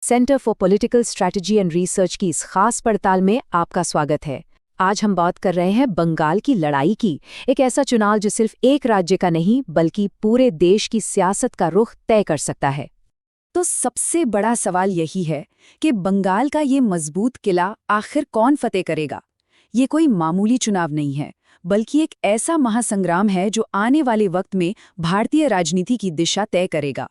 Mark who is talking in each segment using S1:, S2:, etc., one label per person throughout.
S1: Centre for political strategy and research की इस खास पड़ताल में आपका स्वागत है। आज हम बात कर रहे हैं बंगाल की लड़ाई की, एक ऐसा चुनाव जो सिर्फ एक राज्य का नहीं बल्कि पूरे देश की सियासत का रुख तय कर सकता है। तो सबसे बड़ा सवाल यही है कि बंगाल का ये मजबूत किला आखिर कौन फतेह करेगा। ये कोई मामूली चुनाव नहीं है, बल्कि एक ऐसा महासंग्राम है जो आने वाले वक्त में भारतीय राजनीति की दिशा तय करेगा।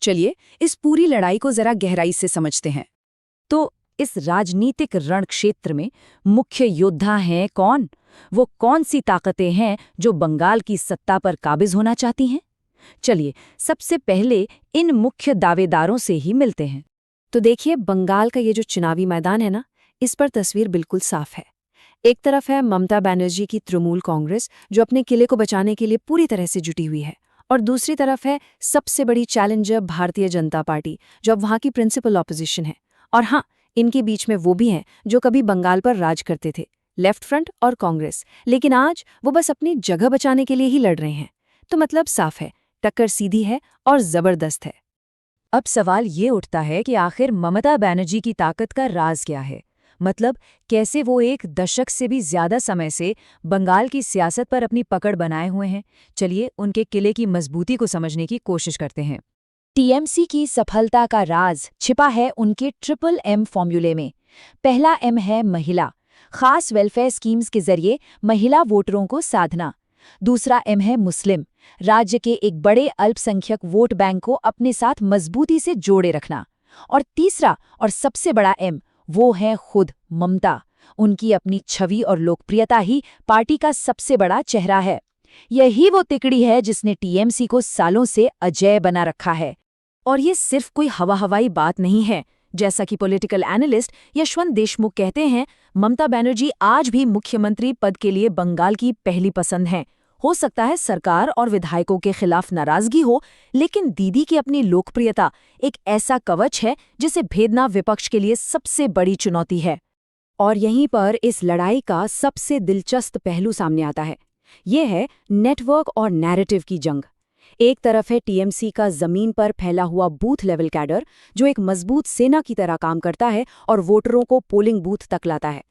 S1: चलिए इस पूरी लड़ाई को जरा गहराई से समझते हैं। तो इस राजनीतिक रण क्षेत्र में मुख्य योद्धा हैं कौन? वो कौन सी ताकतें हैं जो बंगाल की सत्ता पर काबिज होना चाहती हैं? चलिए सबसे पहले इन मुख्य दावेदारों से ही मिलते हैं। तो देखिए, बंगाल का ये जो चुनावी मैदान है ना, इस पर तस्वीर बिल्कुल साफ है। एक तरफ है ममता बनर्जी की तृणमूल कांग्रेस, जो अपने किले को बचाने के लिए पूरी तरह से जुटी हुई है, और दूसरी तरफ है सबसे बड़ी चैलेंजर भारतीय जनता पार्टी, जो अब वहां की प्रिंसिपल ऑपोजिशन है। और हाँ, इनके बीच में वो भी हैं जो कभी बंगाल पर राज करते थे, लेफ्ट फ्रंट और कांग्रेस, लेकिन आज वो बस अपनी जगह बचाने के लिए ही लड़ रहे हैं। तो मतलब साफ है, टक्कर सीधी है और जबरदस्त है। अब सवाल ये उठता है कि आखिर ममता बनर्जी की ताकत का राज क्या है। मतलब कैसे वो एक दशक से भी ज्यादा समय से बंगाल की सियासत पर अपनी पकड़ बनाए हुए हैं। चलिए उनके किले की मजबूती को समझने की कोशिश करते हैं। टीएमसी की सफलता का राज छिपा है उनके ट्रिपल एम फॉर्मूले में। पहला एम है महिला, खास वेलफेयर स्कीम्स के जरिए महिला वोटरों को साधना। दूसरा एम है मुस्लिम, राज्य के एक बड़े अल्पसंख्यक वोट बैंक को अपने साथ मजबूती से जोड़े रखना। और तीसरा और सबसे बड़ा एम, वो है खुद ममता। उनकी अपनी छवि और लोकप्रियता ही पार्टी का सबसे बड़ा चेहरा है। यही वो तिकड़ी है जिसने टीएमसी को सालों से अजेय बना रखा है। और ये सिर्फ कोई हवाई बात नहीं है। जैसा कि पॉलिटिकल एनालिस्ट यशवंत देशमुख कहते हैं, ममता बनर्जी आज भी मुख्यमंत्री पद के लिए बंगाल की पहली पसंद हैं। हो सकता है सरकार और विधायकों के खिलाफ नाराजगी हो, लेकिन दीदी की अपनी लोकप्रियता एक ऐसा कवच है जिसे भेदना विपक्ष के लिए सबसे बड़ी चुनौती है। और यहीं पर इस लड़ाई का सबसे दिलचस्प पहलू सामने आता है। ये है नेटवर्क और नैरेटिव की जंग। एक तरफ है टीएमसी का जमीन पर फैला हुआ बूथ लेवल कैडर, जो एक मजबूत सेना की तरह काम करता है और वोटरों को पोलिंग बूथ तक लाता है।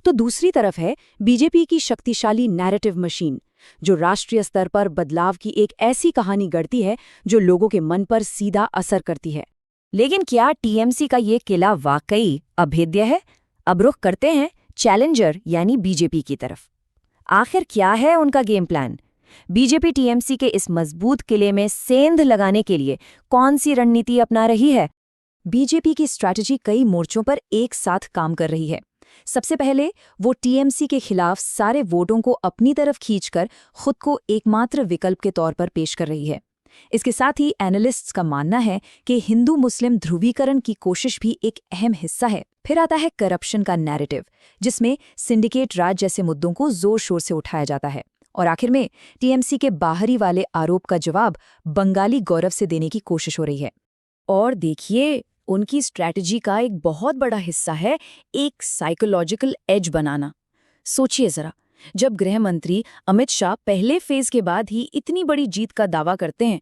S1: तो दूसरी तरफ है बीजेपी की शक्तिशाली नैरेटिव मशीन, जो राष्ट्रीय स्तर पर बदलाव की एक ऐसी कहानी गढ़ती है जो लोगों के मन पर सीधा असर करती है। लेकिन क्या टीएमसी का ये किला वाकई अभेद्य है? अब रुख करते हैं चैलेंजर यानी बीजेपी की तरफ। आखिर क्या है उनका गेम प्लान? बीजेपी टीएमसी के इस मजबूत किले में सेंध लगाने के लिए कौन सी रणनीति अपना रही है? बीजेपी की स्ट्रैटेजी कई मोर्चों पर एक साथ काम कर रही है। सबसे पहले वो टीएमसी के खिलाफ सारे वोटों को अपनी तरफ खींचकर खुद को एकमात्र विकल्प के तौर पर पेश कर रही है। इसके साथ ही एनालिस्ट्स का मानना है कि हिंदू मुस्लिम ध्रुवीकरण की कोशिश भी एक अहम हिस्सा है। फिर आता है करप्शन का नैरेटिव, जिसमें सिंडिकेट राज जैसे मुद्दों को जोर शोर से उठाया जाता है। और आखिर में टीएमसी के बाहरी वाले आरोप का जवाब बंगाली गौरव से देने की कोशिश हो रही है। और देखिए, उनकी स्ट्रैटेजी का एक बहुत बड़ा हिस्सा है एक साइकोलॉजिकल एज बनाना। सोचिए जरा, जब गृह मंत्री अमित शाह पहले फेज के बाद ही इतनी बड़ी जीत का दावा करते हैं,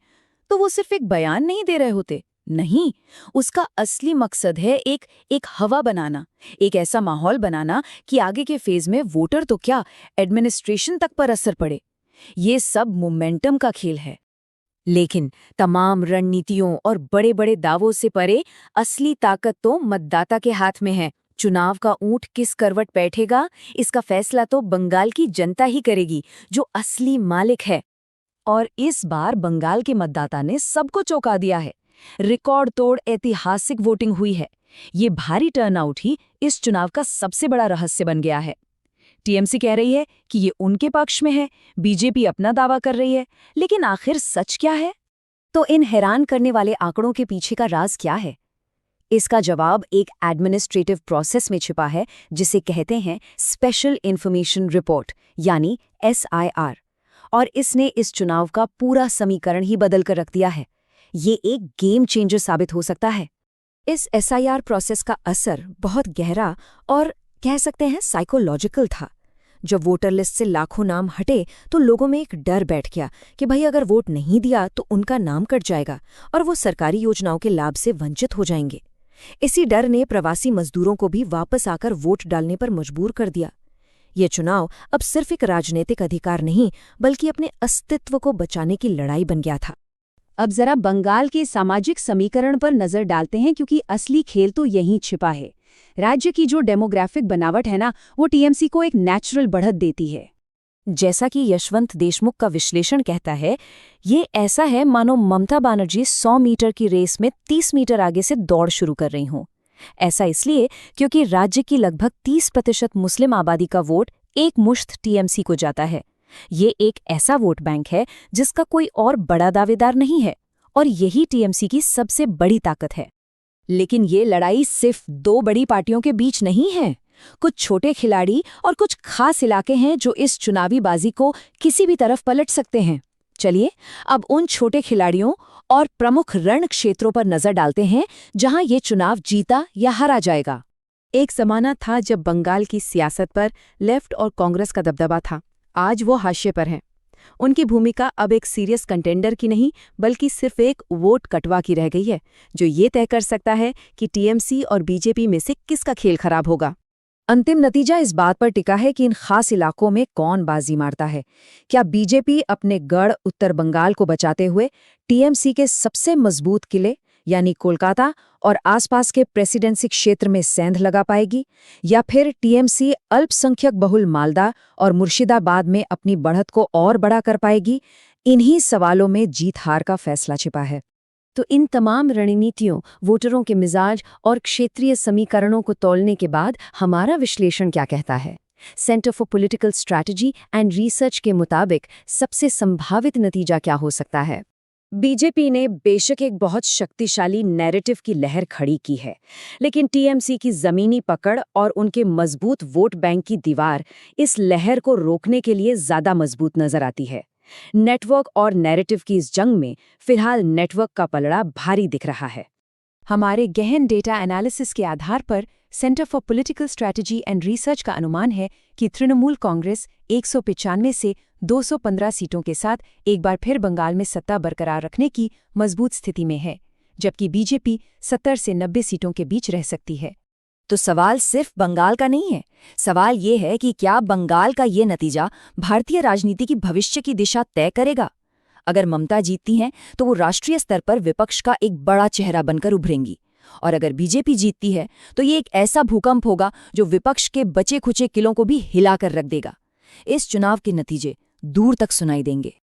S1: तो वो सिर्फ एक बयान नहीं दे रहे होते। नहीं, उसका असली मकसद है एक हवा बनाना, एक ऐसा माहौल बनाना कि आगे के फेज में वोटर तो क्या, एडमिनिस्ट्रेशन तक पर असर पड़े। ये सब मोमेंटम का खेल है। लेकिन तमाम रणनीतियों और बड़े बड़े दावों से परे असली ताकत तो मतदाता के हाथ में है। चुनाव का ऊंट किस करवट बैठेगा, इसका फैसला तो बंगाल की जनता ही करेगी, जो असली मालिक है। और इस बार बंगाल के मतदाता ने सबको चौंका दिया है। रिकॉर्ड तोड़ ऐतिहासिक वोटिंग हुई है। ये भारी टर्नआउट ही इस चुनाव का सबसे बड़ा रहस्य बन गया है। टीएमसी कह रही है कि ये उनके पक्ष में है, बीजेपी अपना दावा कर रही है, लेकिन आखिर सच क्या है? तो इन हैरान करने वाले आंकड़ों के पीछे का राज क्या है? इसका जवाब एक एडमिनिस्ट्रेटिव प्रोसेस में छिपा है, जिसे कहते हैं स्पेशल इन्फॉर्मेशन रिपोर्ट यानी SIR। और इसने इस चुनाव का पूरा समीकरण ही बदल कर रख दिया है। ये एक गेम चेंजर साबित हो सकता है। इस SIR प्रोसेस का असर बहुत गहरा और कह सकते हैं साइकोलॉजिकल था। जब वोटर लिस्ट से लाखों नाम हटे तो लोगों में एक डर बैठ गया कि भाई अगर वोट नहीं दिया तो उनका नाम कट जाएगा और वो सरकारी योजनाओं के लाभ से वंचित हो जाएंगे।
S2: इसी डर ने प्रवासी मजदूरों को भी वापस आकर वोट डालने पर मजबूर कर दिया। ये चुनाव अब सिर्फ एक राजनीतिक अधिकार नहीं, बल्कि अपने अस्तित्व को बचाने की लड़ाई बन गया था।
S1: अब जरा बंगाल के सामाजिक समीकरण पर नजर डालते हैं, क्योंकि असली खेल तो यहीं छिपा है। राज्य की जो डेमोग्राफिक बनावट है ना, वो टीएमसी को एक नेचुरल बढ़त देती है।
S2: जैसा कि यशवंत देशमुख का विश्लेषण कहता है, ये ऐसा है मानो ममता बनर्जी 100 मीटर की रेस में 30 मीटर आगे से दौड़ शुरू कर रही हों। ऐसा इसलिए क्योंकि राज्य की लगभग 30% मुस्लिम आबादी का वोट एक मुश्त टीएमसी को जाता है। ये एक ऐसा वोट बैंक है जिसका कोई और बड़ा दावेदार नहीं है, और यही टीएमसी की सबसे बड़ी ताकत है। लेकिन ये लड़ाई सिर्फ दो बड़ी पार्टियों के बीच नहीं है। कुछ छोटे खिलाड़ी और कुछ खास इलाके हैं जो इस चुनावी बाजी को किसी भी तरफ पलट सकते हैं। चलिए अब उन छोटे खिलाड़ियों और प्रमुख रण क्षेत्रों पर नजर डालते हैं जहां ये चुनाव जीता या हारा जाएगा। एक जमाना था जब बंगाल की सियासत पर लेफ्ट और कांग्रेस का दबदबा था। आज वो हाशिए पर हैं। उनकी भूमिका अब एक सीरियस कंटेंडर की नहीं, बल्कि सिर्फ एक वोट कटवा की रह गई है, जो ये तय कर सकता है कि टीएमसी और बीजेपी में से किसका खेल खराब होगा। अंतिम नतीजा इस बात पर टिका है कि इन खास इलाकों में कौन बाजी मारता है। क्या बीजेपी अपने गढ़ उत्तर बंगाल को बचाते हुए टीएमसी के सबसे मजबूत किले यानी कोलकाता और आसपास के प्रेसिडेंसी क्षेत्र में सेंध लगा पाएगी, या फिर टीएमसी अल्पसंख्यक बहुल मालदा और मुर्शिदाबाद में अपनी बढ़त को और बड़ा कर पाएगी? इन्हीं सवालों में जीत हार का फैसला छिपा है। तो इन तमाम रणनीतियों, वोटरों के मिजाज और क्षेत्रीय समीकरणों को तौलने के बाद हमारा विश्लेषण क्या कहता है? Centre for political strategy and research के मुताबिक सबसे संभावित नतीजा क्या हो सकता है? बीजेपी ने बेशक एक बहुत शक्तिशाली नैरेटिव की लहर खड़ी की है, लेकिन टीएमसी की जमीनी पकड़ और उनके मजबूत वोट बैंक की दीवार इस लहर को रोकने के लिए ज्यादा मजबूत नजर आती है। नेटवर्क और नैरेटिव की इस जंग में फिलहाल नेटवर्क का पलड़ा भारी दिख रहा है। हमारे गहन डेटा एनालिसिस के आधार पर centre for political strategy and research का अनुमान है कि तृणमूल कांग्रेस 195 से 215 सीटों के साथ एक बार फिर बंगाल में सत्ता बरकरार रखने की मजबूत स्थिति में है, जबकि बीजेपी 70 से 90 सीटों के बीच रह सकती है। तो सवाल सिर्फ बंगाल का नहीं है। सवाल ये है कि क्या बंगाल का ये नतीजा भारतीय राजनीति की भविष्य की दिशा तय करेगा? अगर ममता जीतती हैं तो वो राष्ट्रीय स्तर पर विपक्ष का एक बड़ा चेहरा बनकर उभरेंगी, और अगर बीजेपी जीतती है तो ये एक ऐसा भूकंप होगा जो विपक्ष के बचे खुचे किलों को भी हिलाकर रख देगा। इस चुनाव के नतीजे दूर तक सुनाई देंगे।